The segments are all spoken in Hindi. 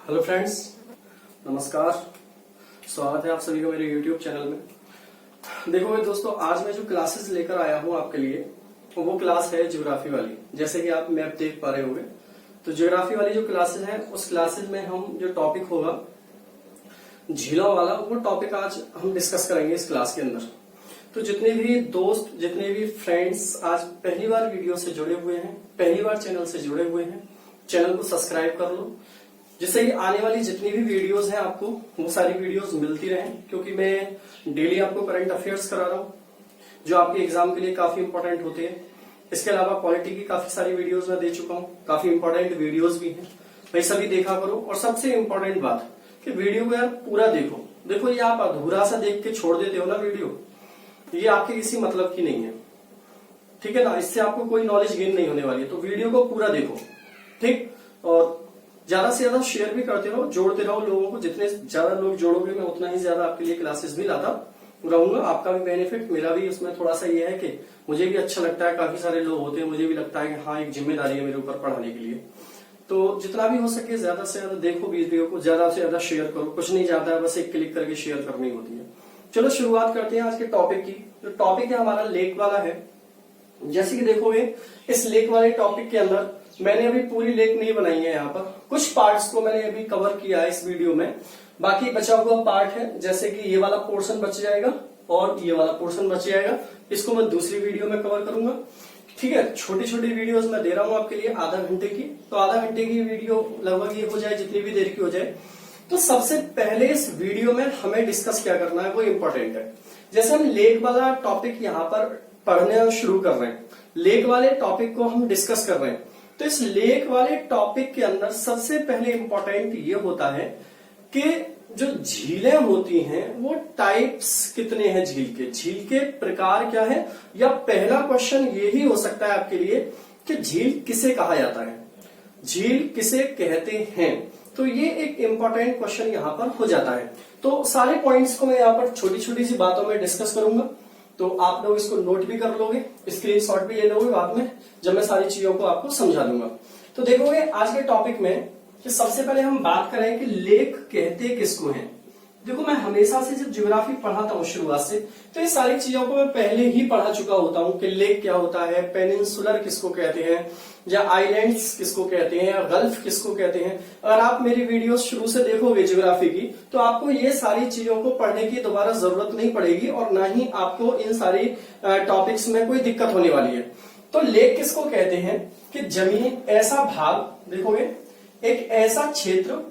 हेलो फ्रेंड्स, नमस्कार। स्वागत है आप सभी का मेरे यूट्यूब चैनल में। देखो दोस्तों, आज मैं जो क्लासेस लेकर आया हूं आपके लिए वो क्लास है ज्योग्राफी वाली। जैसे कि आप मैप देख पा रहे होंगे, तो ज्योग्राफी वाली जो क्लासेस है उस क्लासेस में हम जो टॉपिक होगा झीलों वाला, वो टॉपिक आज हम डिस्कस करेंगे इस क्लास के अंदर। तो जितने भी दोस्त, जितने भी फ्रेंड्स आज पहली बार वीडियो से जुड़े हुए हैं, पहली बार चैनल से जुड़े हुए हैं, चैनल को सब्सक्राइब कर लो, जिससे कि आने वाली जितनी भी वीडियोस हैं आपको वो सारी वीडियोस मिलती रहें। क्योंकि मैं डेली आपको करंट अफेयर्स करा रहा हूँ जो आपके एग्जाम के लिए काफी इंपॉर्टेंट होते हैं। इसके अलावा पॉलिटी की काफी सारी वीडियोस मैं दे चुका हूँ, काफी इंपॉर्टेंट वीडियोस भी हैं, भाई सभी देखा करो। और सबसे इंपॉर्टेंट बात कि वीडियो को यार पूरा देखो। देखो, ये आप अधूरा सा देख के छोड़ देते हो ना वीडियो, ये आपके किसी मतलब की नहीं है, ठीक है ना। इससे आपको कोई नॉलेज गेन नहीं होने वाली है। तो वीडियो को पूरा देखो, ठीक। और ज्यादा से ज्यादा शेयर भी करते रहो, जोड़ते रहो लोगों को। जितने ज्यादा लोग जोड़ोगे मैं उतना ही ज्यादा आपके लिए क्लासेस भी लाता रहूंगा। आपका भी बेनिफिट, मेरा भी उसमें थोड़ा सा ये है कि मुझे भी अच्छा लगता है। काफी सारे लोग होते हैं, मुझे भी लगता है कि हाँ, एक जिम्मेदारी है मेरे ऊपर पढ़ाने के लिए। तो जितना भी हो सके ज्यादा से ज्यादा देखो वीडियो को, ज्यादा से ज्यादा शेयर करो। कुछ नहीं जाता है, बस एक क्लिक करके शेयर करनी होती है। चलो शुरुआत करते हैं आज के टॉपिक की। जो टॉपिक है हमारा लेक वाला है। जैसे कि देखोगे, इस लेक वाले टॉपिक के अंदर मैंने अभी पूरी लेक नहीं बनाई है। यहाँ पर कुछ पार्ट्स को मैंने अभी कवर किया है इस वीडियो में, बाकी बचा हुआ पार्ट है। जैसे कि ये वाला पोर्शन बच जाएगा और ये वाला पोर्शन बच जाएगा, इसको मैं दूसरी वीडियो में कवर करूंगा, ठीक है। छोटी छोटी वीडियोस मैं दे रहा हूं आपके लिए, आधा घंटे की। तो आधा घंटे की वीडियो लगभग ये हो जाए, जितनी भी देर की हो जाए। तो सबसे पहले इस वीडियो में हमें डिस्कस क्या करना है वो इम्पोर्टेंट है। जैसे हम लेक वाला टॉपिक यहाँ पर पढ़ना शुरू कर रहे हैं, लेक वाले टॉपिक को हम डिस्कस कर रहे हैं। तो इस लेक वाले टॉपिक के अंदर सबसे पहले इंपॉर्टेंट ये होता है कि जो झीलें होती हैं वो टाइप्स कितने हैं झील के प्रकार क्या है। या पहला क्वेश्चन ये ही हो सकता है आपके लिए कि झील किसे कहा जाता है, झील किसे कहते हैं। तो ये एक इंपॉर्टेंट क्वेश्चन यहाँ पर हो जाता है। तो सारे पॉइंट्स को मैं यहाँ पर छोटी छोटी सी बातों में डिस्कस करूंगा। तो आप लोग इसको नोट भी कर लोगे, स्क्रीनशॉट भी ले लोगे बाद में, जब मैं सारी चीजों को आपको समझा दूंगा। तो देखोगे आज के टॉपिक में कि सबसे पहले हम बात करें कि लेक कहते किसको हैं। देखो, मैं हमेशा से जब ज्योग्राफी पढ़ाता हूँ शुरुआत से, तो ये सारी चीजों को मैं पहले ही पढ़ा चुका होता हूँ कि लेक क्या होता है, पेनिनसुलर किसको कहते हैं, या आइलैंड्स किसको कहते हैं, या गल्फ किसको कहते हैं। अगर आप मेरी वीडियो शुरू से देखोगे ज्योग्राफी की, तो आपको ये सारी चीजों को पढ़ने की दोबारा जरूरत नहीं पड़ेगी और ना ही आपको इन सारी टॉपिक्स में कोई दिक्कत होने वाली है। तो लेक किसको कहते हैं कि जमीन ऐसा भाग, देखोगे, एक ऐसा क्षेत्र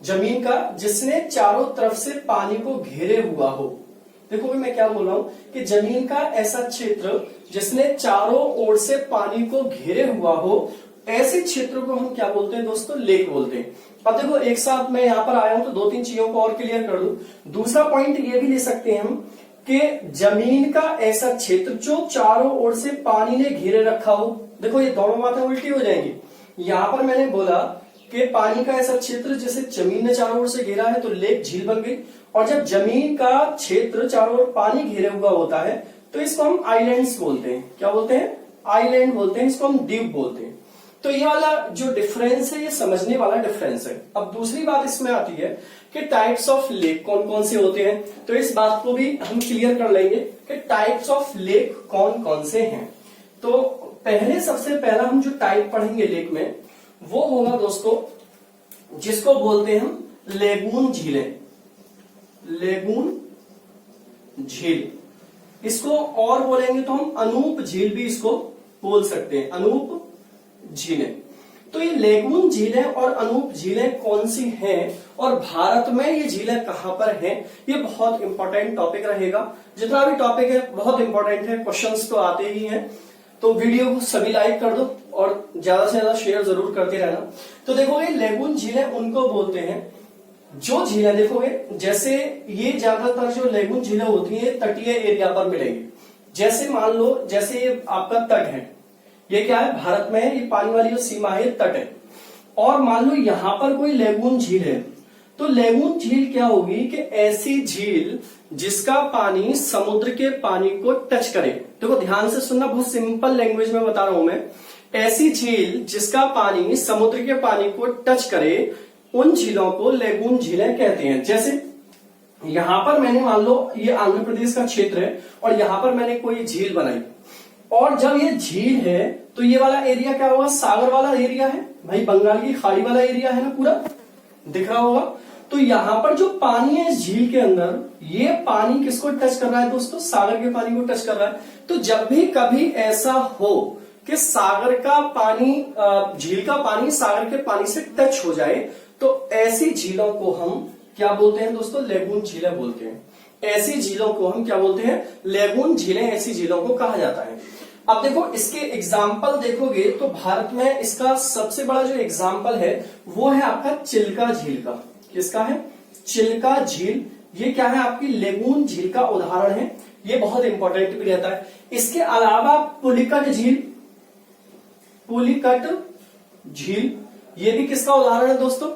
जमीन का जिसने चारों तरफ से पानी को घेरे हुआ हो। देखो मैं क्या बोल रहा हूं कि जमीन का ऐसा क्षेत्र जिसने चारों ओर से पानी को घेरे हुआ हो, ऐसे क्षेत्र को हम क्या बोलते हैं दोस्तों, लेक बोलते हैं। अब देखो, एक साथ मैं यहाँ पर आया हूं तो दो तीन चीजों को और क्लियर कर दूं। दूसरा पॉइंट ये भी ले सकते हैं हम कि जमीन का ऐसा क्षेत्र जो चारों ओर से पानी ने घेरे रखा हो। देखो, ये दोनों बातें उल्टी हो जाएंगी। यहां पर मैंने बोला कि पानी का ऐसा क्षेत्र जिसे जमीन ने चारों ओर से घेरा है, तो लेक झील बन गई। और जब जमीन का क्षेत्र चारों ओर पानी घेरे हुआ होता है तो इसको हम आइलैंड्स बोलते हैं। क्या बोलते हैं? आइलैंड बोलते हैं, इसको हम द्वीप बोलते हैं। तो ये वाला जो डिफरेंस है, ये समझने वाला डिफरेंस है। अब दूसरी बात इसमें आती है कि टाइप्स ऑफ लेक कौन कौन से होते हैं। तो इस बात को भी हम क्लियर कर लेंगे कि टाइप्स ऑफ लेक कौन कौन से हैं। तो पहले, सबसे पहला हम जो टाइप पढ़ेंगे लेक में, वो होगा दोस्तों जिसको बोलते हैं हम लेगून झीलें। लेगून झील, इसको और बोलेंगे तो हम अनूप झील भी इसको बोल सकते हैं, अनूप झीलें। तो ये लेगून झीलें और अनूप झीलें कौन सी हैं और भारत में ये झीलें कहां पर हैं, ये बहुत इंपॉर्टेंट टॉपिक रहेगा। जितना भी टॉपिक है बहुत इंपॉर्टेंट है, क्वेश्चंस तो आते ही हैं। तो वीडियो को सभी लाइक कर दो और ज्यादा से ज्यादा शेयर जरूर करते रहना। तो देखोगे, लेगून झीलें उनको बोलते हैं जो झीलें, देखोगे जैसे ये ज्यादातर जो लेगून झीलें होती है तटीय एरिया पर मिलेंगी। जैसे मान लो, जैसे ये आपका तट है, ये क्या है, भारत में है, ये पानी वाली जो सीमा है तट है। और मान लो यहां पर कोई लेगून झील है, तो लेगून झील क्या होगी कि ऐसी झील जिसका पानी समुद्र के पानी को टच करे। देखो ध्यान से सुनना, बहुत सिंपल लैंग्वेज में बता रहा हूं मैं। ऐसी झील जिसका पानी समुद्र के पानी को टच करे, उन झीलों को लेगून झीलें कहते हैं। जैसे यहां पर मैंने मान लो ये आंध्र प्रदेश का क्षेत्र है और यहां पर मैंने कोई झील बनाई, और जब ये झील है तो ये वाला एरिया क्या होगा, सागर वाला एरिया है भाई, बंगाल की खाड़ी वाला एरिया है ना, पूरा दिख रहा होगा। तो यहां पर जो पानी है इस झील के अंदर, ये पानी किसको टच कर रहा है दोस्तों, सागर के पानी को टच कर रहा है। तो जब भी कभी ऐसा हो कि सागर का पानी, झील का पानी सागर के पानी से टच हो जाए, तो ऐसी झीलों को हम क्या बोलते हैं दोस्तों, लेगून झीलें बोलते हैं। ऐसी झीलों को हम क्या बोलते हैं, लेगून झीलें, ऐसी झीलों को कहा जाता है। अब देखो इसके एग्जाम्पल देखोगे तो भारत में इसका सबसे बड़ा जो एग्जाम्पल है वो है आपका चिल्का झील का। किसका है, चिल्का झील। ये क्या है, आपकी लेगून झील का उदाहरण है। ये बहुत इंपॉर्टेंट भी रहता है। इसके अलावा पुलिकट झील, पुलिकट झील ये भी किसका उदाहरण है दोस्तों,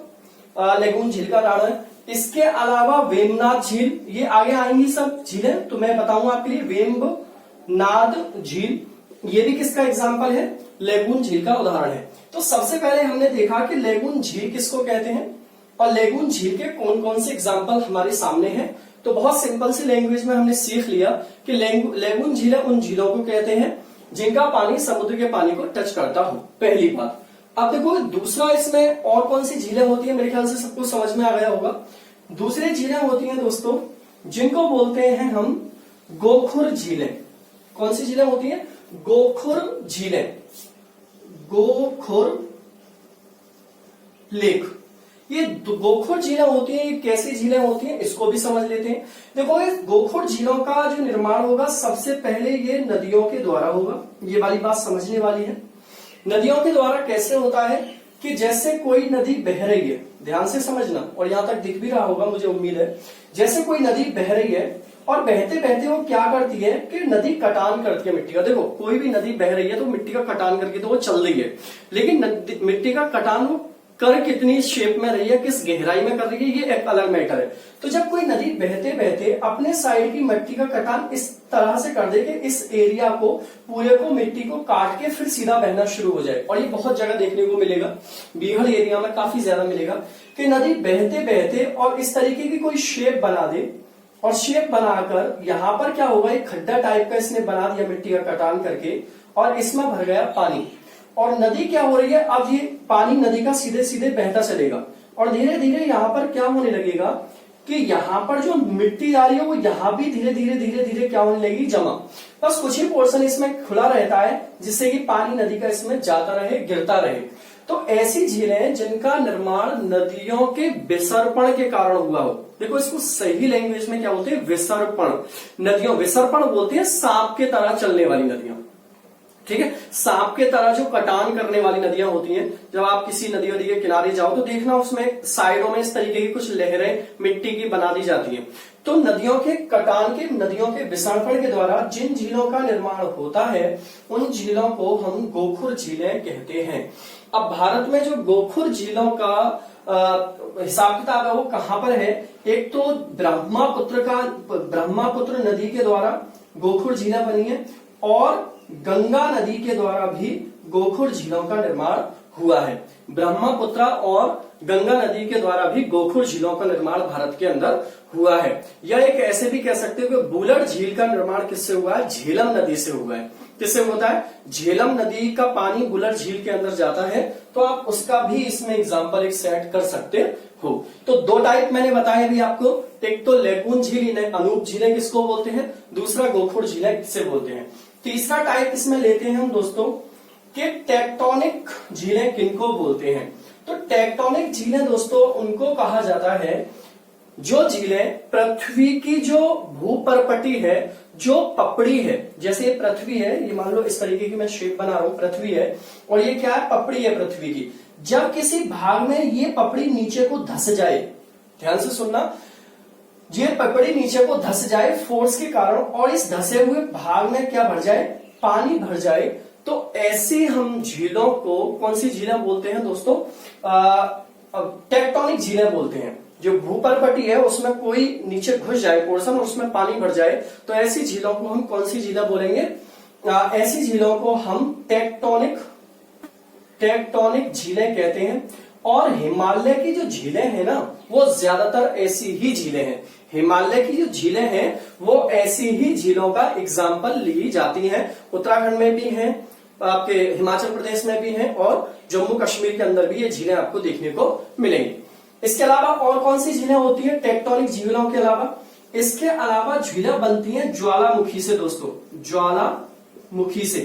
लेगून झील का उदाहरण है। इसके अलावा वेमनाथ झील, ये आगे आएंगी सब झीलें तो मैं बताऊंगा आपके लिए। वेम्बनाथ झील ये भी किसका एग्जाम्पल है, लेगून झील का उदाहरण है। तो सबसे पहले हमने देखा कि लेगून झील किसको कहते हैं और लेगून झील के कौन कौन से एग्जाम्पल हमारे सामने हैं। तो बहुत सिंपल सी लैंग्वेज में हमने सीख लिया कि लेगून झीलें उन झीलों को कहते हैं जिनका पानी समुद्र के पानी को टच करता हो, पहली बात। अब देखो दूसरा, इसमें और कौन सी झीलें होती है, मेरे ख्याल से सबको समझ में आ गया होगा। दूसरी झीलें होती हैं दोस्तों जिनको बोलते हैं हम गोखुर झीलें। कौन सी झीलें होती हैं, गोखुर झीलें, गोखुर लेक। ये गोखुर झीलें होती हैं, ये कैसी झीलें होती हैं इसको भी समझ लेते हैं। देखो इस गोखुर झीलों का जो निर्माण होगा सबसे पहले ये नदियों के द्वारा होगा। ये वाली बात समझने वाली है। नदियों के द्वारा कैसे होता है कि जैसे कोई नदी बह रही है, ध्यान से समझना, और यहां तक दिख भी रहा होगा मुझे उम्मीद है। जैसे कोई नदी बह रही है और बहते बहते वो क्या करती है कि नदी कटान करती है मिट्टी का। देखो कोई भी नदी बह रही है तो मिट्टी का कटान करके तो वो चल रही है, लेकिन मिट्टी का कटान वो कर कितनी शेप में रही है, किस गहराई में कर रही है, ये एक अलग मैटर है। तो जब कोई नदी बहते बहते अपने साइड की मिट्टी का कटान इस तरह से कर दे कि इस एरिया को पूरे को मिट्टी को काट के फिर सीधा बहना शुरू हो जाए, और ये बहुत जगह देखने को मिलेगा, बीहड़ एरिया में काफी ज्यादा मिलेगा कि नदी बहते बहते और इस तरीके की कोई शेप बना दे, और शेप बनाकर यहां पर क्या होगा, एक खड्डा टाइप का इसने बना दिया मिट्टी का कटान करके, और इसमें भर गया पानी। और नदी क्या हो रही है, अब ये पानी नदी का सीधे सीधे बहता चलेगा, और धीरे धीरे यहाँ पर क्या होने लगेगा कि यहाँ पर जो मिट्टी आ रही है वो यहाँ भी धीरे धीरे धीरे धीरे क्या होने लगेगी, जमा। बस कुछ ही पोर्शन इसमें खुला रहता है जिससे कि पानी नदी का इसमें जाता रहे, गिरता रहे। तो ऐसी झीलें जिनका निर्माण नदियों के विसर्पण के कारण हुआ हो। देखो इसको सही लैंग्वेज में क्या बोलते हैं, विसर्पण। नदियों, विसर्पण बोलते हैं सांप के तरह चलने वाली नदियां, ठीक है। सांप के तरह जो कटान करने वाली नदियां होती हैं, जब आप किसी नदी नदी के किनारे जाओ तो देखना उसमें साइडों में इस तरीके की कुछ लहरें मिट्टी की बना दी जाती हैं। तो नदियों के कटान के, नदियों के विसर्पण के द्वारा जिन झीलों का निर्माण होता है उन झीलों को हम गोखुर झीलें कहते हैं। अब भारत में जो गोखुर झीलों का हिसाब किताब है वो कहां पर है, एक तो ब्रह्मपुत्र नदी के द्वारा गोखुर झीलें बनी है, और गंगा नदी के द्वारा भी गोखुर झीलों का निर्माण हुआ है। ब्रह्मपुत्र और गंगा नदी के द्वारा भी गोखुर झीलों का निर्माण भारत के अंदर हुआ है। या एक ऐसे भी कह सकते हो कि बुलर झील का निर्माण किससे हुआ है, झेलम नदी से हुआ है। किससे होता है, झेलम नदी का पानी बुलर झील के अंदर जाता है, तो आप उसका भी इसमें एग्जाम्पल एक सेट कर सकते हो। तो दो टाइप मैंने बताया भी आपको, एक तो लेगून झील, अनूप झीलें किसको बोलते हैं, दूसरा गोखुर झीलें किससे बोलते हैं। तीसरा टाइप इसमें लेते हैं हम दोस्तों कि टेक्टोनिक झीलें किनको बोलते हैं। तो टेक्टोनिक झीलें दोस्तों उनको कहा जाता है जो झीलें पृथ्वी की जो भूपरपटी है, जो पपड़ी है, जैसे ये पृथ्वी है, ये मान लो इस तरीके की मैं शेप बना रहा हूं, पृथ्वी है, और ये क्या है, पपड़ी है पृथ्वी की। जब किसी भाग में ये पपड़ी नीचे को धस जाए, ध्यान से सुनना, ये पपड़ी नीचे को धस जाए फोर्स के कारण, और इस धसे हुए भाग में क्या भर जाए, पानी भर जाए, तो ऐसी हम झीलों को कौन सी झीलें बोलते हैं दोस्तों, टेक्टोनिक झीलें बोलते हैं। जो भूपरपटी है उसमें कोई नीचे घुस जाए पोर्शन और उसमें पानी भर जाए, तो ऐसी झीलों को हम कौन सी झीलें बोलेंगे, ऐसी झीलों को हम टेक्टोनिक झीलें कहते हैं। और हिमालय की जो झीलें हैं ना वो ज्यादातर ऐसी ही झीलें हैं। हिमालय की जो झीलें हैं वो ऐसी ही झीलों का एग्जाम्पल ली जाती हैं। उत्तराखंड में भी हैं, आपके हिमाचल प्रदेश में भी हैं और जम्मू कश्मीर के अंदर भी ये झीलें आपको देखने को मिलेंगी। इसके अलावा और कौन सी झीलें होती है टेक्टोनिक झीलों के अलावा? इसके अलावा झीलें बनती हैं ज्वालामुखी से दोस्तों, ज्वालामुखी से।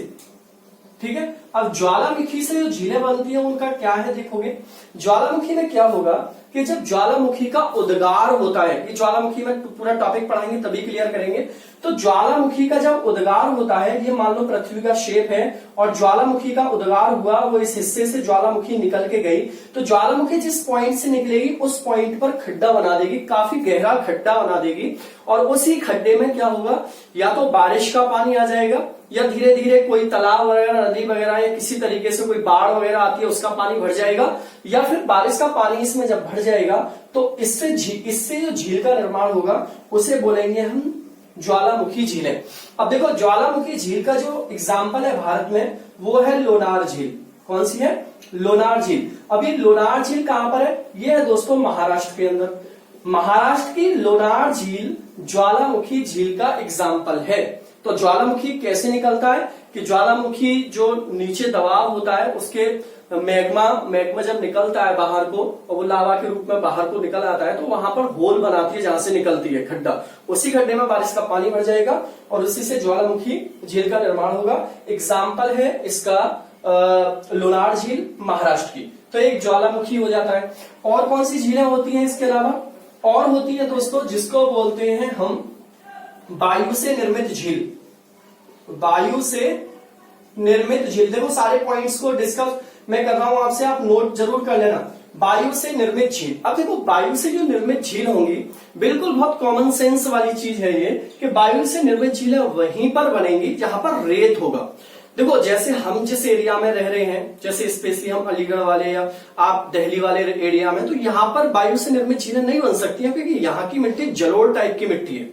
ठीक है, अब ज्वालामुखी से जो झीलें बनती हैं उनका क्या है देखोगे। ज्वालामुखी में क्या होगा कि जब ज्वालामुखी का उद्गार होता है, ये ज्वालामुखी में पूरा टॉपिक पढ़ाएंगे तभी क्लियर करेंगे। तो ज्वालामुखी का जब उद्गार होता है, ये मान लो पृथ्वी का शेप है और ज्वालामुखी का उद्गार हुआ, वो इस हिस्से से ज्वालामुखी निकल के गई, तो ज्वालामुखी जिस पॉइंट से निकलेगी उस पॉइंट पर खड्डा बना देगी, काफी गहरा खड्डा बना देगी। और उसी खड्डे में क्या होगा, या तो बारिश का पानी आ जाएगा या धीरे धीरे कोई तालाब वगैरह, नदी वगैरह या किसी तरीके से कोई बाढ़ वगैरह आती है उसका पानी भर जाएगा, या फिर बारिश का पानी इसमें जब भर जाएगा तो इससे जो झील का निर्माण होगा उसे बोलेंगे हम ज्वालामुखी झीलें। अब देखो ज्वालामुखी झील का जो एग्जाम्पल है भारत में वो है लोनार झील। कौन सी है? लोनार झील। अब ये लोनार झील कहां पर है? ये है दोस्तों महाराष्ट्र के अंदर। महाराष्ट्र की लोनार झील ज्वालामुखी झील का एग्जाम्पल है। तो ज्वालामुखी कैसे निकलता है कि ज्वालामुखी जो नीचे दबाव होता है उसके मैग्मा जब निकलता है बाहर को और वो लावा के रूप में बाहर को निकल आता है तो वहां पर होल बनाती है जहां से निकलती है खड्डा, उसी खड्डे में बारिश का पानी भर जाएगा और उसी से ज्वालामुखी झील का निर्माण होगा। एग्जाम्पल है इसका लोनार झील महाराष्ट्र की। तो एक ज्वालामुखी हो जाता है। और कौन सी झीलें होती हैं इसके अलावा? और होती है दोस्तों जिसको बोलते हैं हम वायु से निर्मित झील। वायु से निर्मित झील, देखो सारे पॉइंट्स को डिस्कस मैं कर रहा हूं आपसे, आप नोट जरूर कर लेना। वायु से निर्मित झील। अब देखो वायु से जो निर्मित झील होंगी, बिल्कुल बहुत कॉमन सेंस वाली चीज है ये कि वायु से निर्मित झीलें वहीं पर बनेंगी जहां पर रेत होगा। देखो जैसे हम जिस एरिया में रह रहे हैं, जैसे स्पेशली हम अलीगढ़ वाले या आप दिल्ली वाले एरिया में, तो यहाँ पर वायु से निर्मित झीलें नहीं बन सकती हैं क्योंकि यहाँ की मिट्टी जलोढ़ टाइप की मिट्टी है।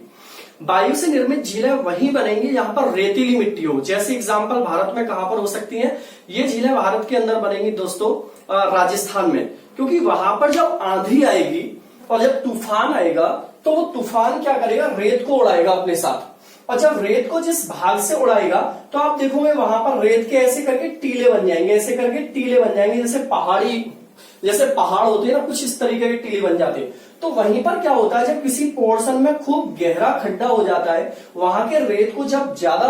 वायु से निर्मित झीलें वहीं बनेंगी जहां पर रेतीली मिट्टी हो। जैसे एग्जांपल भारत में कहां पर हो सकती हैं? ये झीलें भारत के अंदर बनेंगी दोस्तों राजस्थान में, क्योंकि वहां पर जब आंधी आएगी और जब तूफान आएगा तो वो तूफान क्या करेगा, रेत को उड़ाएगा अपने साथ। और जब रेत को जिस भाग से उड़ाएगा तो आप देखोगे वहां पर रेत के ऐसे करके टीले बन जाएंगे, ऐसे करके टीले बन जाएंगे, जैसे पहाड़ होते हैं ना, कुछ इस तरीके के टीले बन जाते हैं। तो वहीं पर क्या होता है, जब किसी पोर्शन में खूब गहरा खड्डा हो जाता है, वहां के रेत को जब ज्यादा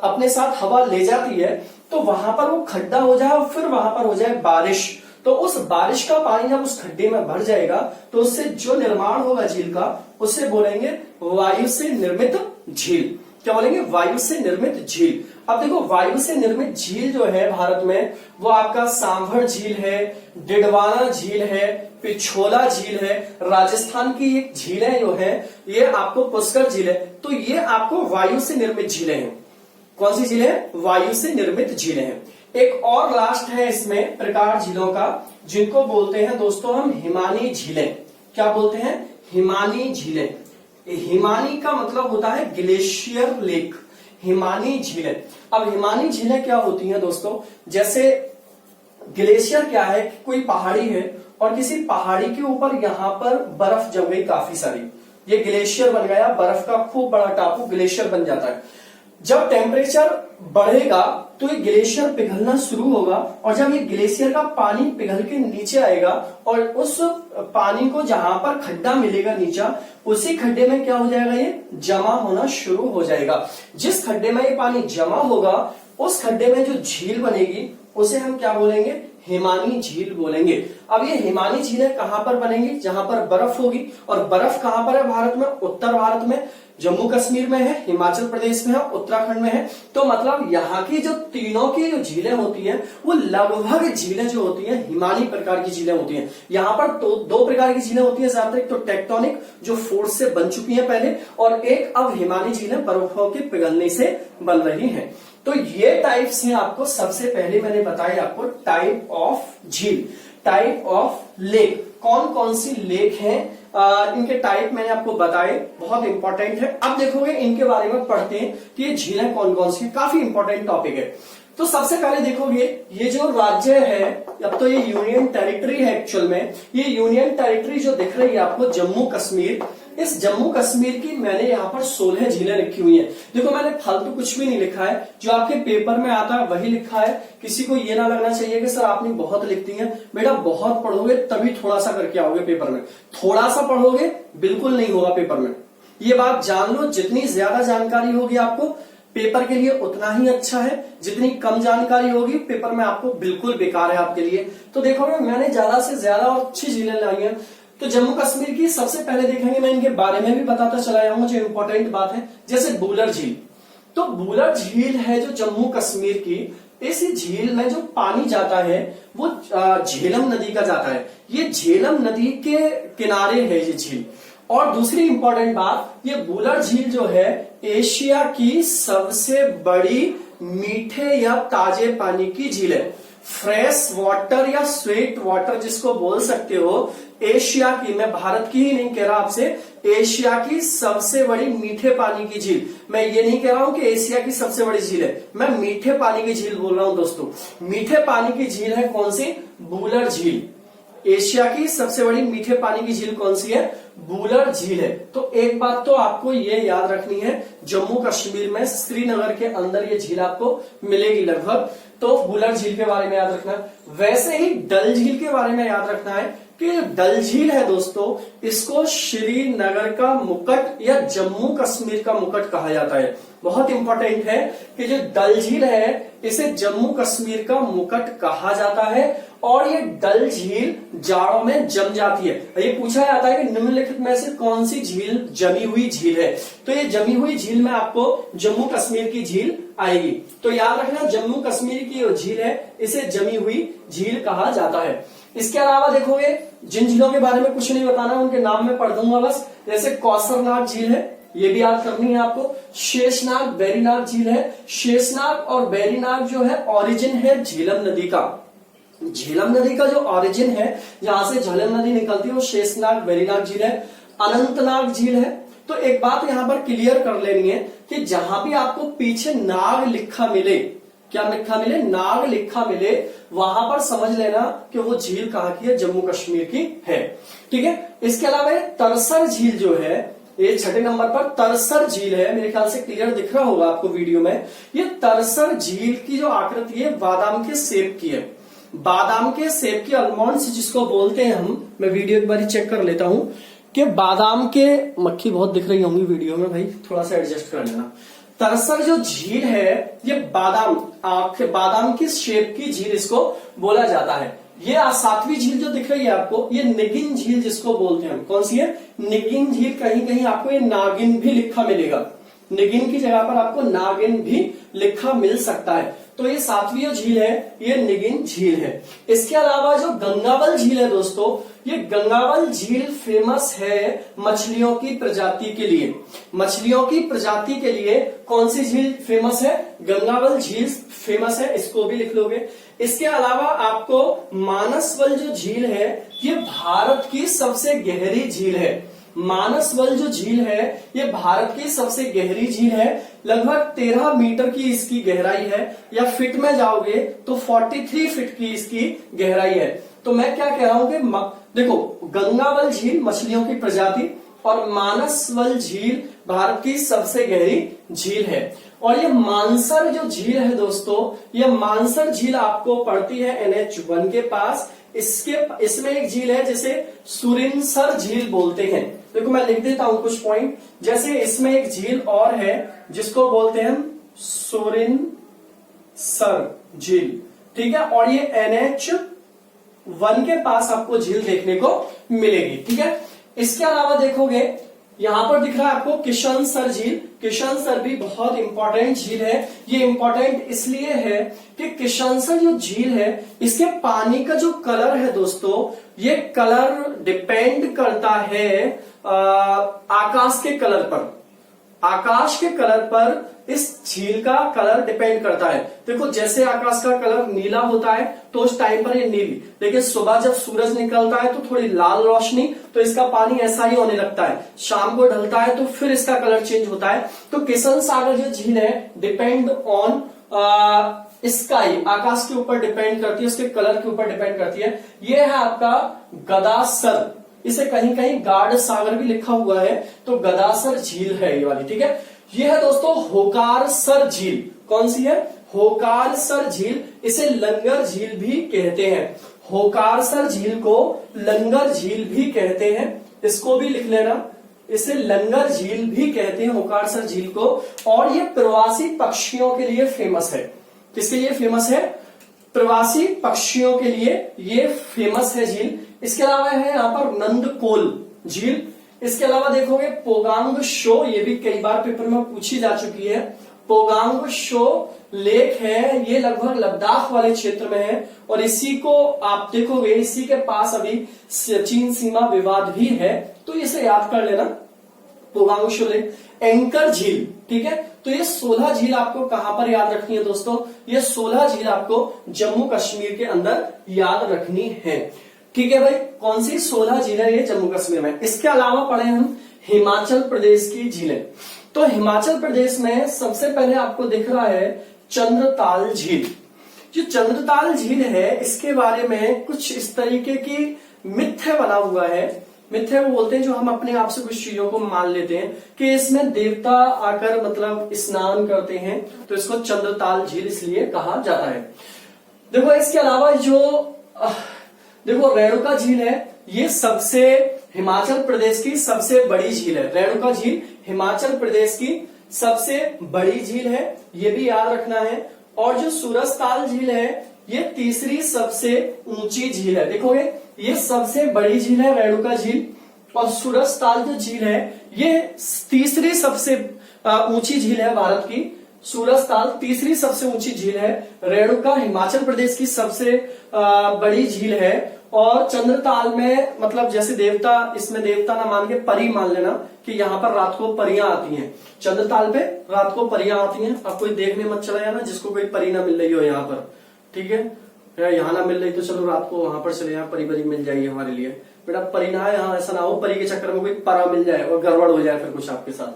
अपने साथ हवा ले जाती है तो वहां पर वो खड्डा हो जाए और फिर वहां पर हो जाए बारिश। तो उस बारिश का पानी जब उस खड्डे में भर जाएगा तो उससे जो निर्माण होगा झील का, उसे बोलेंगे वायु से निर्मित झील। क्या बोलेंगे? वायु से निर्मित झील। अब देखो वायु से निर्मित झील जो है भारत में, वो आपका सांभर झील है, डिडवाना झील है, पिछोला झील है। राजस्थान की एक झीलें जो है ये आपको पुष्कर झील है। तो ये आपको वायु से निर्मित झीलें हैं। कौन सी झीलें? वायु से निर्मित झीलें हैं। एक और लास्ट है इसमें प्रकार झीलों का, जिनको बोलते हैं दोस्तों हम हिमानी झीलें। क्या बोलते हैं? हिमानी झीलें। हिमानी का मतलब होता है ग्लेशियर लेक, हिमानी झीलें। अब हिमानी झीलें क्या होती हैं दोस्तों? जैसे ग्लेशियर क्या है, कोई पहाड़ी है और किसी पहाड़ी के ऊपर यहां पर बर्फ जम गई काफी सारी, ये ग्लेशियर बन गया, बर्फ का खूब बड़ा टापू ग्लेशियर बन जाता है। जब टेम्परेचर बढ़ेगा तो ये ग्लेशियर पिघलना शुरू होगा और जब ये ग्लेशियर का पानी पिघल के नीचे आएगा और उस पानी को जहां पर खड्डा मिलेगा नीचा, उसी खड्डे में क्या हो जाएगा, ये जमा होना शुरू हो जाएगा। जिस खड्डे में ये पानी जमा होगा उस खड्डे में जो झील बनेगी उसे हम क्या बोलेंगे? हिमानी झील बोलेंगे। अब ये हिमानी झीलें कहां पर बनेंगी? जहां पर बर्फ होगी। और बर्फ कहां पर है भारत में? उत्तर भारत में, जम्मू कश्मीर में है, हिमाचल प्रदेश में है, उत्तराखंड में है। तो मतलब यहाँ की जो तीनों की जो झीलें होती हैं वो लगभग झीलें जो होती हैं हिमानी प्रकार की झीलें होती हैं। यहाँ पर तो दो प्रकार की झीलें होती हैं ज्यादातर, एक तो टेक्टोनिक जो फोर्स से बन चुकी है पहले, और एक अब हिमानी झीलें बर्फों के पिघलने से बन रही हैं। तो ये टाइप्स हैं आपको, सबसे पहले मैंने बताया आपको टाइप ऑफ झील, टाइप ऑफ लेक। कौन कौन सी लेक हैं, इनके टाइप मैंने आपको बताए, बहुत इंपॉर्टेंट है। अब देखोगे इनके बारे में पढ़ते हैं कि ये झीलें कौन कौन सी, काफी इंपॉर्टेंट टॉपिक है। तो सबसे पहले देखोगे ये जो राज्य है, अब तो ये यूनियन टेरिटरी है एक्चुअल में, ये यूनियन टेरिटरी जो दिख रही है आपको जम्मू कश्मीर, इस जम्मू कश्मीर की मैंने यहाँ पर 16 झीलें लिखी हुई हैं। देखो मैंने फालतू कुछ भी नहीं लिखा है, जो आपके पेपर में आता है वही लिखा है। किसी को ये ना लगना चाहिए कि सर आपने बहुत लिख दी है। बेटा बहुत पढ़ोगे तभी थोड़ा सा करके आओगे पेपर में, थोड़ा सा पढ़ोगे बिल्कुल नहीं होगा पेपर में। ये बात जान लो, जितनी ज्यादा जानकारी होगी आपको पेपर के लिए उतना ही अच्छा है, जितनी कम जानकारी होगी पेपर में आपको बिल्कुल बेकार है आपके लिए। तो देखो मैंने ज्यादा से ज्यादा और अच्छी झीलें लाई हैं। तो जम्मू कश्मीर की सबसे पहले देखेंगे, मैं इनके बारे में भी बताता चला आऊंगा जो इंपॉर्टेंट बात है। जैसे बूलर झील, तो बूलर झील है जो जम्मू कश्मीर की, इस झील में जो पानी जाता है वो झेलम नदी का जाता है। ये झेलम नदी के किनारे है ये झील। और दूसरी इंपॉर्टेंट बात, ये बूलर झील जो है एशिया की सबसे बड़ी मीठे या ताजे पानी की झील है। फ्रेश वाटर या स्वीट वाटर जिसको बोल सकते हो, एशिया की, मैं भारत की ही नहीं कह रहा आपसे, एशिया की सबसे बड़ी मीठे पानी की झील। मैं ये नहीं कह रहा हूं कि एशिया की सबसे बड़ी झील है, मैं मीठे पानी की झील बोल रहा हूं दोस्तों। मीठे पानी की झील है कौन सी? बूलर झील। एशिया की सबसे बड़ी मीठे पानी की झील कौन सी है? बूलर झील है। तो एक बात तो आपको ये याद रखनी है, जम्मू कश्मीर में श्रीनगर के अंदर ये झील आपको मिलेगी लगभग। तो बूलर झील के बारे में याद रखना। वैसे ही डल झील के बारे में याद रखना है कि डल झील है दोस्तों, इसको श्रीनगर का मुकुट या जम्मू कश्मीर का मुकुट कहा जाता है। बहुत इंपॉर्टेंट है कि जो डल झील है इसे जम्मू कश्मीर का मुकुट कहा जाता है। और ये डल झील जाड़ों में जम जाती है। ये पूछा जाता है कि निम्नलिखित में से कौन सी झील जमी हुई झील है, तो ये जमी हुई झील में आपको जम्मू कश्मीर की झील आएगी। तो याद रखना, जम्मू कश्मीर की जो झील है इसे जमी हुई झील कहा जाता है। इसके अलावा देखोगे जिन झीलों के बारे में कुछ नहीं बताना, उनके नाम में पढ़ दूंगा बस। जैसे कौसरनाग झील है, ये भी याद करनी है आपको। शेषनाग, वेरीनाग झील है। शेषनाग और वेरीनाग जो है ओरिजिन है झेलम नदी का। झेलम नदी का जो ओरिजिन है, जहां से झेलम नदी निकलती है, वो शेषनाग वेरीनाग झील है। अनंतनाग झील है। तो एक बात यहां पर क्लियर कर लेनी है कि जहां भी आपको पीछे नाग लिखा मिले, क्या लिखा मिले? नाग लिखा मिले, वहां पर समझ लेना कि वो झील कहाँ की है? जम्मू कश्मीर की है। ठीक है। इसके अलावा तरसर झील जो है, ये 6 नंबर पर तरसर झील है। मेरे ख्याल से क्लियर दिख रहा होगा आपको वीडियो में। ये तरसर झील की जो आकृति है बादाम के सेब की है। बादाम के सेब की, आलमंड्स जिसको बोलते हैं हम, मैं वीडियो एक बार चेक कर लेता हूं कि बादाम के, मक्खी बहुत दिख रही होंगी वीडियो में भाई, थोड़ा सा एडजस्ट कर लेना। तरसर जो झील है ये बादाम की शेप की झील इसको बोला जाता है। ये 7वीं झील जो दिख रही है आपको, ये निगिन झील जिसको बोलते हैं हम, कौन सी है? निगिन झील। कहीं कहीं आपको ये नागिन भी लिखा मिलेगा, निगिन की जगह पर आपको नागिन भी लिखा मिल सकता है। तो ये 7वीं झील है, ये निगिन झील है। इसके अलावा जो गंगावल झील है दोस्तों, ये गंगावल झील फेमस है मछलियों की प्रजाति के लिए। मछलियों की प्रजाति के लिए कौन सी झील फेमस है? गंगावल झील फेमस है, इसको भी लिख लोगे। इसके अलावा आपको मानसवल जो झील है, ये भारत की सबसे गहरी झील है। मानसवल जो झील है ये भारत की सबसे गहरी झील है। लगभग 13 मीटर की इसकी गहराई है, या फीट में जाओगे तो 43 फीट की इसकी गहराई है। तो मैं क्या कह रहा हूं कि देखो, गंगावल झील मछलियों की प्रजाति और मानसवल झील भारत की सबसे गहरी झील है। और ये मानसर जो झील है दोस्तों, ये मानसर झील आपको पड़ती है NH1 के पास। इसमें एक झील है जिसे सुरिनसर झील बोलते हैं। देखो मैं लिख देता हूं कुछ पॉइंट। जैसे इसमें एक झील और है जिसको बोलते हैं सुरिनसर झील, ठीक है। और ये NH1 के पास आपको झील देखने को मिलेगी, ठीक है। इसके अलावा देखोगे यहां पर दिख रहा है आपको किशनसर झील। किशनसर भी बहुत इंपॉर्टेंट झील है। ये इंपॉर्टेंट इसलिए है कि किशनसर जो झील है, इसके पानी का जो कलर है दोस्तों, ये कलर डिपेंड करता है आकाश के कलर पर। आकाश के कलर पर इस झील का कलर डिपेंड करता है। देखो जैसे आकाश का कलर नीला होता है तो उस टाइम पर ये नीली, लेकिन सुबह जब सूरज निकलता है तो थोड़ी लाल रोशनी, तो इसका पानी ऐसा ही होने लगता है। शाम को ढलता है तो फिर इसका कलर चेंज होता है। तो किशन सागर जो झील है डिपेंड ऑन स्काई, आकाश के ऊपर डिपेंड करती है, उसके कलर के ऊपर डिपेंड करती है। ये है आपका गदासर, इसे कहीं कहीं गार्ड सागर भी लिखा हुआ है, तो गदासर झील है ये वाली, ठीक है। ये है दोस्तों होकारसर झील। कौन सी है? होकारसर झील। इसे लंगर झील भी कहते हैं। होकारसर झील को लंगर झील भी कहते हैं, इसको भी लिख लेना। इसे लंगर झील भी कहते हैं, होकारसर झील को। और ये प्रवासी पक्षियों के लिए फेमस है। किसके लिए फेमस है? प्रवासी पक्षियों के लिए ये फेमस है झील। इसके अलावा है यहाँ पर नंदकोल झील। इसके अलावा देखोगे पोगांग शो, ये भी कई बार पेपर में पूछी जा चुकी है। पोगांग शो लेक है, ये लगभग लद्दाख वाले क्षेत्र में है, और इसी को आप देखोगे, इसी के पास अभी चीन सीमा विवाद भी है, तो इसे याद कर लेना, पोगांग शो लेक। एंकर झील, ठीक है। तो ये 16 झील आपको कहां पर याद रखनी है दोस्तों? ये 16 झील आपको जम्मू कश्मीर के अंदर याद रखनी है, ठीक है भाई। कौन सी 16 झीलें ये जम्मू कश्मीर में। इसके अलावा पढ़े हम हिमाचल प्रदेश की झीलें। तो हिमाचल प्रदेश में सबसे पहले आपको दिख रहा है चंद्रताल झील। जो चंद्रताल झील है, इसके बारे में कुछ इस तरीके की मिथ्या बना हुआ है। मिथ्या वो बोलते हैं जो हम अपने आप से कुछ चीजों को मान लेते हैं कि इसमें देवता आकर मतलब स्नान करते हैं, तो इसको चंद्रताल झील इसलिए कहा जाता है। देखो इसके अलावा जो देखो रेणुका झील है, ये सबसे हिमाचल प्रदेश की सबसे बड़ी झील है। रेणुका झील हिमाचल प्रदेश की सबसे बड़ी झील है, ये भी याद रखना है। और जो सूरजताल झील है, ये तीसरी सबसे ऊंची झील है। देखोगे ये सबसे बड़ी झील है रेणुका झील, और सूरजताल जो झील है ये तीसरी सबसे ऊंची झील है भारत की। सूरजताल तीसरी सबसे ऊंची झील है। रेणुका हिमाचल प्रदेश की सबसे बड़ी झील है। और चंद्रताल में मतलब जैसे देवता, इसमें देवता ना मान के परी मान लेना कि यहाँ पर रात को परियां आती हैं। चंद्रताल पे रात को परियां आती हैं। अब कोई देखने मत चला जाना जिसको कोई परी ना मिल रही हो यहाँ पर, ठीक है। यहाँ ना मिल रही तो चलो रात को वहां पर चले, यहाँ परी परी मिल जाएगी हमारे लिए। बेटा परी ना है यहाँ, ऐसा ना हो परी के चक्कर में कोई परा मिल जाए और गड़बड़ हो जाए फिर कुछ आपके साथ,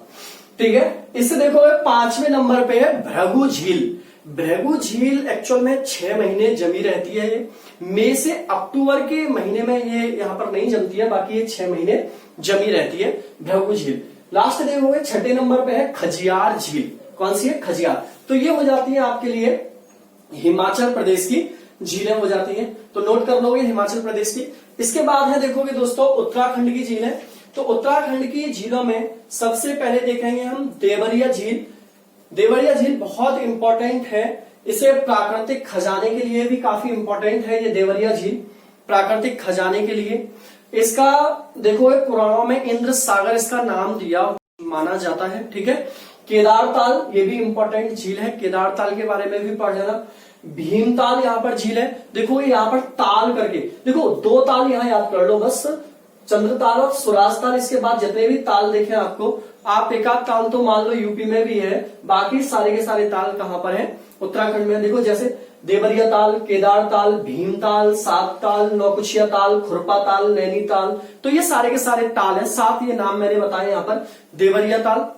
ठीक है। इससे देखो 5वें नंबर पे है भृगु झील। भृगु झील एक्चुअल में 6 महीने जमी रहती है। ये मई से अक्टूबर के महीने में ये यहाँ पर नहीं जमती है, बाकी ये 6 महीने जमी रहती है भृगु झील। लास्ट देखोगे 6ठे नंबर पे है खजियार झील। कौन सी है? खजियार। तो ये हो जाती है आपके लिए हिमाचल प्रदेश की झीलें हो जाती हैं, तो नोट कर लोगे हिमाचल प्रदेश की। इसके बाद है देखोगे दोस्तों उत्तराखंड की झीलें। तो उत्तराखंड की झीलों में सबसे पहले देखेंगे हम देवरिया झील। देवरिया झील बहुत इंपॉर्टेंट है, इसे प्राकृतिक खजाने के लिए भी काफी इंपॉर्टेंट है ये देवरिया झील, प्राकृतिक खजाने के लिए। इसका देखो पुराणों में इंद्र सागर इसका नाम दिया माना जाता है, ठीक है। केदारताल ये भी इंपॉर्टेंट झील है, केदारताल के बारे में भी पढ़ लेना। भीमताल यहाँ पर झील है। देखो यहाँ पर ताल करके, देखो 2 ताल यहाँ याद कर लो बस, चंद्रताल और सुराजताल। इसके बाद जितने भी ताल देखे आपको, आप एक आध ताल तो मान लो यूपी में भी है, बाकी सारे के सारे ताल कहां पर है? उत्तराखंड में। देखो जैसे देवरिया ताल, केदार ताल, भीमताल, सात ताल, नौकुचिया ताल, खुरपा ताल, नैनीताल, तो ये सारे के सारे ताल हैं। 7 ये नाम मैंने बताए यहाँ पर, देवरिया ताल,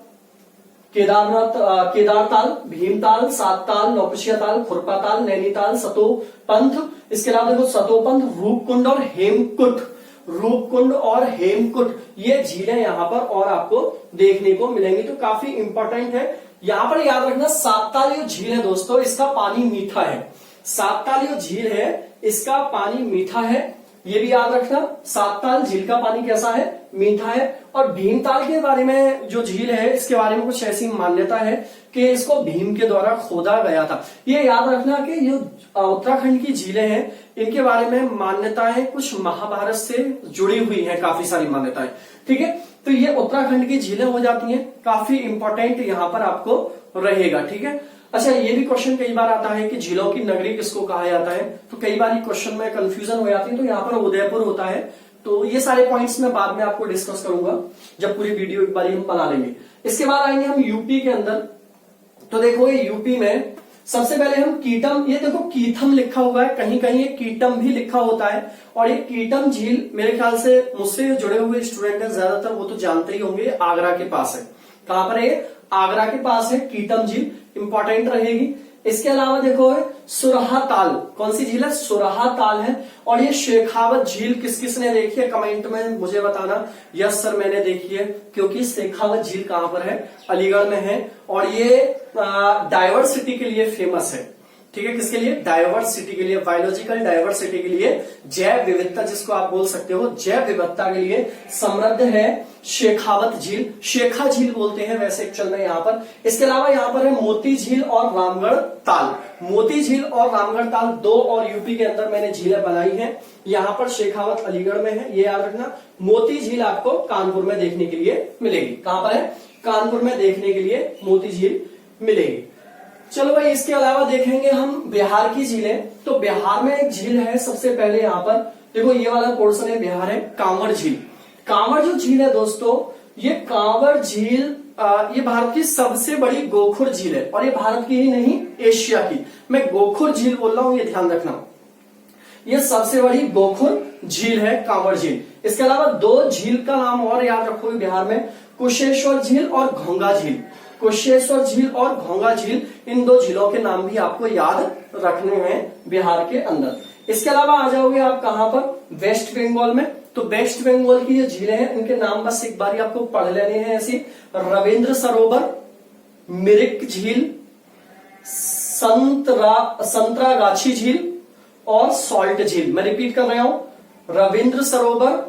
केदार ताल, भीमताल, सात ताल, नौकुचिया ताल, खुरपा ताल, नैनीताल, सतोपंथ। इसके अलावा देखो सतोपंथ, रूपकुंड और हेमकुट। रूपकुंड और हेमकुट ये झीलें यहाँ पर और आपको देखने को मिलेंगी, तो काफी इंपॉर्टेंट है। यहाँ पर याद रखना सातताल जो झील है दोस्तों, इसका पानी मीठा है। सातताल जो झील है इसका पानी मीठा है, ये भी याद रखना। सातताल झील का पानी कैसा है? मीठा है। और भीमताल के बारे में जो झील है इसके बारे में कुछ ऐसी मान्यता है कि इसको भीम के द्वारा खोदा गया था। ये याद रखना कि ये उत्तराखंड की झीलें हैं, इनके बारे में मान्यताएं कुछ महाभारत से जुड़ी हुई हैं, काफी सारी मान्यताएं, ठीक है। तो ये उत्तराखंड की झीलें हो जाती हैं, काफी इंपॉर्टेंट यहाँ पर आपको रहेगा, ठीक है। अच्छा ये भी क्वेश्चन कई बार आता है कि झीलों की नगरी किसको कहा जाता है, तो कई बार क्वेश्चन में कंफ्यूजन हो जाती है, तो यहाँ पर उदयपुर होता है। तो ये सारे पॉइंट्स मैं बाद में आपको डिस्कस करूंगा जब पूरी वीडियो एक बार हम बना लेंगे। इसके बाद आएंगे हम यूपी के अंदर। तो देखो ये यूपी में सबसे पहले हम कीटम, ये देखो कीथम लिखा हुआ है, कहीं कहीं ये कीटम भी लिखा होता है। और ये कीटम झील मेरे ख्याल से मुझसे जुड़े हुए स्टूडेंट हैं ज्यादातर, वो तो जानते ही होंगे, आगरा के पास है। कहां पर है? आगरा के पास है कीटम झील, इंपॉर्टेंट रहेगी। इसके अलावा देखो सुरहा ताल। कौन सी झील है? सुरहा ताल है। और ये शेखावत झील किस किसने देखी है कमेंट में मुझे बताना। यस सर मैंने देखी है, क्योंकि शेखावत झील कहां पर है? अलीगढ़ में है। और ये डाइवर्सिटी के लिए फेमस है। ठीक है, किसके लिए? डाइवर्सिटी के लिए, बायोलॉजिकल डाइवर्सिटी के लिए, जैव विविधता जिसको आप बोल सकते हो, जैव विविधता के लिए समृद्ध है शेखावत झील। शेखा झील बोलते हैं वैसे एक्चुअल में यहाँ पर। इसके अलावा यहाँ पर है मोती झील और रामगढ़ ताल। मोती झील और रामगढ़ ताल 2 और यूपी के अंदर मैंने झीलें बनाई हैं। यहाँ पर शेखावत अलीगढ़ में है, ये याद रखना। मोती झील आपको कानपुर में देखने के लिए मिलेगी। कहां पर है? कानपुर में देखने के लिए मोती झील मिलेगी। चलो भाई, इसके अलावा देखेंगे हम बिहार की झीलें। तो बिहार में एक झील है सबसे पहले यहाँ पर, देखो ये वाला पोर्शन है बिहार है, कांवड़ झील। कांवड़ जो झील है दोस्तों, ये कांवड़ झील ये भारत की सबसे बड़ी गोखुर झील है। और ये भारत की ही नहीं, एशिया की। मैं गोखुर झील बोल रहा हूं, ये ध्यान रखना। ये सबसे बड़ी गोखुर झील है कांवड़ झील। इसके अलावा 2 झील का नाम और याद रखोगे बिहार में, कुशेश्वर झील और घोंगा झील। कुशेश्वर झील और घोंगा झील, इन 2 झीलों के नाम भी आपको याद रखने हैं बिहार के अंदर। इसके अलावा आ जाओगे आप कहां पर? वेस्ट बंगाल में। तो वेस्ट बंगाल की जो झीलें हैं उनके नाम बस एक बार आपको पढ़ लेने हैं ऐसी। रविंद्र सरोवर, मिरिक झील, संतरागाछी झील और सॉल्ट झील। मैं रिपीट कर रहा हूं, रविंद्र सरोवर,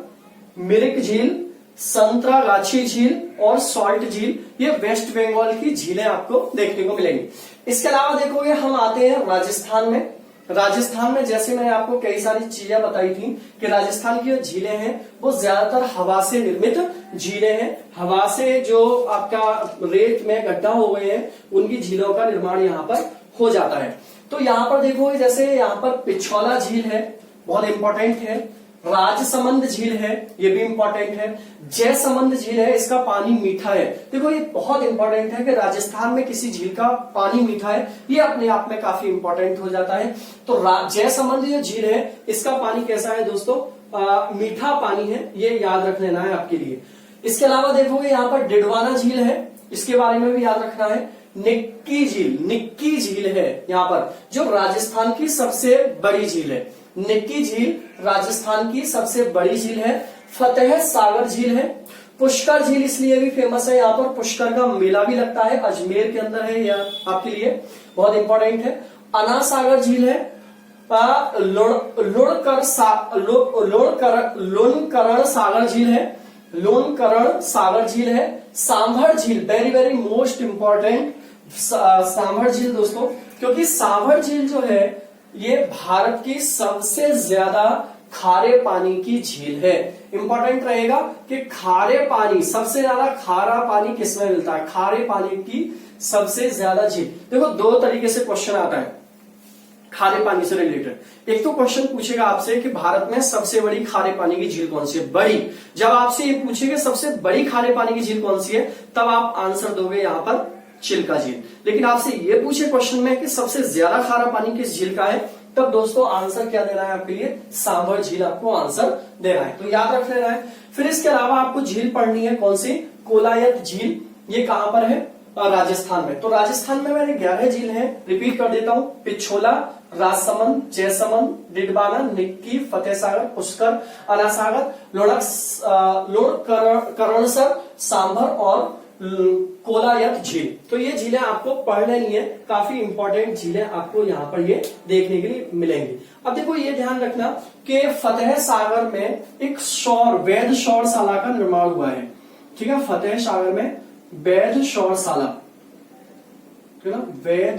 मिरिक झील, संतरागाछी झील और सॉल्ट झील, ये वेस्ट बंगाल की झीलें आपको देखने को मिलेंगी। इसके अलावा देखोगे हम आते हैं राजस्थान में। राजस्थान में जैसे मैंने आपको कई सारी चीजें बताई थी कि राजस्थान की जो झीलें हैं वो ज्यादातर हवा से निर्मित झीलें हैं। हवा से जो आपका रेत में गड्ढा हो गए हैं उनकी झीलों का निर्माण यहाँ पर हो जाता है। तो यहाँ पर देखोगे जैसे यहाँ पर पिछौला झील है, बहुत इंपॉर्टेंट है। राजसमंद झील है, ये भी इंपॉर्टेंट है। जयसमंद झील है, इसका पानी मीठा है। देखो ये बहुत इंपॉर्टेंट है कि राजस्थान में किसी झील का पानी मीठा है, ये अपने आप में काफी इंपॉर्टेंट हो जाता है। तो जयसमंद जो झील है इसका पानी कैसा है दोस्तों? मीठा पानी है, ये याद रख लेना है आपके लिए। इसके अलावा देखोगे यहाँ पर डिडवाना झील है, इसके बारे में भी याद रखना है। निक्की झील है यहाँ पर, जो राजस्थान की सबसे बड़ी झील है। निक्की झील राजस्थान की सबसे बड़ी झील है। फतेह सागर झील है। पुष्कर झील इसलिए भी फेमस है, यहाँ पर पुष्कर का मेला भी लगता है, अजमेर के अंदर है, यह आपके लिए बहुत इंपॉर्टेंट है। अना सागर झील है। लोणकरण सागर झील है। लोणकरण सागर झील है। सांभर झील, very very most important sambar झील दोस्तों, क्योंकि सांभर झील जो है ये भारत की सबसे ज्यादा खारे पानी की झील है। इंपॉर्टेंट रहेगा कि खारे पानी, सबसे ज्यादा खारा पानी किसमें मिलता है? खारे पानी की सबसे ज्यादा झील। देखो 2 तरीके से क्वेश्चन आता है खारे पानी से रिलेटेड। एक तो क्वेश्चन पूछेगा आपसे कि भारत में सबसे बड़ी खारे पानी की झील कौन सी है? बड़ी। जब आपसे ये पूछेगा सबसे बड़ी खारे पानी की झील कौन सी है, तब आप आंसर दोगे यहाँ पर चिल्का झील। लेकिन आपसे ये पूछे क्वेश्चन में कि सबसे ज्यादा खारा पानी किस झील का है, तब दोस्तों आंसर क्या देना है आपके लिए? सांभर झील आपको आंसर देना है, तो याद रख लेना है। फिर इसके अलावा आपको झील पढ़नी है कौन सी? कोलायत झील। ये कहां पर है? राजस्थान में। तो राजस्थान में मैंने 11 झील हैं, रिपीट कर देता हूं। पिछोला, राजसमंद, जयसमंद, डिडवाना, निक्की, फतेह सागर, पुष्कर, अना सागर, लोणकरणसर, सांभर और कोलायत झील। तो ये झीलें आपको पढ़ लेनी है, काफी इंपॉर्टेंट झीलें आपको यहाँ पर ये देखने के लिए मिलेंगी। अब देखो ये ध्यान रखना कि फतेह सागर में एक वैध शौरशाला का निर्माण हुआ है। ठीक है, फतेह सागर में वैध शौरशाला, ठीक है ना, वैध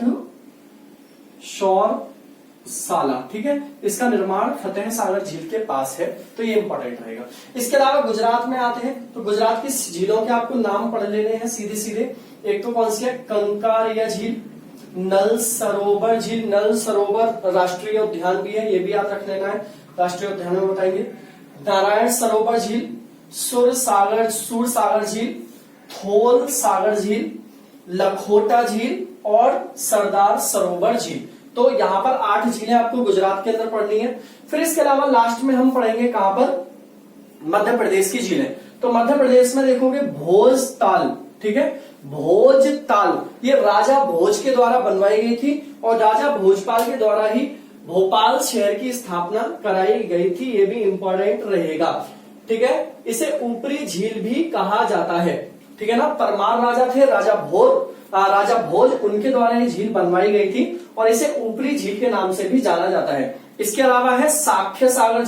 शौरशाला, ठीक है, इसका निर्माण फतेह सागर झील के पास है, तो ये इंपॉर्टेंट रहेगा। इसके अलावा गुजरात में आते हैं, तो गुजरात की झीलों के आपको नाम पढ़ लेने हैं सीधे सीधे। एक तो कौन सी है? कंकारिया झील, नल सरोवर झील। नल सरोवर राष्ट्रीय उद्यान भी है, ये भी याद रख लेना है, राष्ट्रीय उद्यान में बताएंगे। नारायण सरोवर झील, सुर सागर झील, थोल सागर झील, लखोटा झील और सरदार सरोवर झील। तो यहाँ पर 8 झीलें आपको गुजरात के अंदर पढ़नी है। फिर इसके अलावा लास्ट में हम पढ़ेंगे कहां पर? मध्य प्रदेश की झीलें। तो मध्य प्रदेश में देखोगे भोजताल, ठीक है, भोजताल, ये राजा भोज के द्वारा बनवाई गई थी और राजा भोजपाल के द्वारा ही भोपाल शहर की स्थापना कराई गई थी। ये भी इंपॉर्टेंट रहेगा, ठीक है। इसे ऊपरी झील भी कहा जाता है, ठीक है ना। परमार राजा थे, राजा भोज, उनके द्वारा ये झील बनवाई गई थी और इसे ऊपरी झील के नाम से भी जाना जाता है। इसके अलावा है साख्य सागर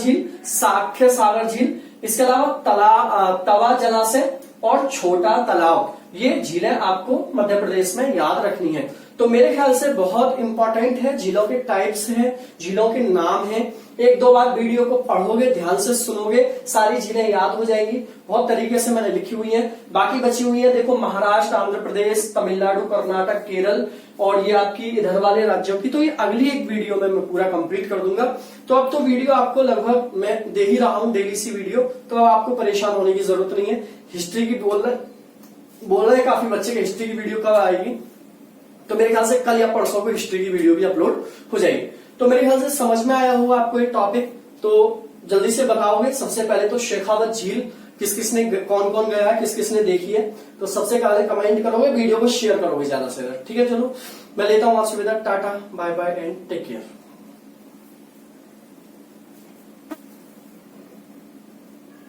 झील, इसके अलावा तवा जलाशय और छोटा तालाब, ये झीलें आपको मध्य प्रदेश में याद रखनी है। तो मेरे ख्याल से बहुत इंपॉर्टेंट है, झीलों के टाइप्स हैं, झीलों के नाम हैं। एक दो बार वीडियो को पढ़ोगे, ध्यान से सुनोगे, सारी झीलें याद हो जाएंगी। बहुत तरीके से मैंने लिखी हुई है, बाकी बची हुई है देखो महाराष्ट्र, आंध्र प्रदेश, तमिलनाडु, कर्नाटक, केरल और ये आपकी इधर वाले राज्यों की। तो ये अगली एक वीडियो में मैं पूरा कंप्लीट कर दूंगा। तो अब तो वीडियो आपको लगभग मैं दे ही रहा हूं, डेली सी वीडियो, तो अब आपको परेशान होने की जरूरत नहीं है। हिस्ट्री की बोल रहे काफी बच्चे की हिस्ट्री की वीडियो कब आएगी, तो मेरे ख्याल से कल या परसों को हिस्ट्री की वीडियो भी अपलोड हो जाएगी। तो मेरे ख्याल से समझ में आया होगा आपको ये टॉपिक, तो जल्दी से बताओगे। सबसे पहले तो शेखावत झील किस किसने, कौन कौन गया, किस किसने देखी है, तो सबसे पहले कमेंट करोगे, वीडियो को शेयर करोगे ज्यादा से ज्यादा, ठीक है। चलो मैं लेता हूं आपसे विदा, tata bye bye and take care.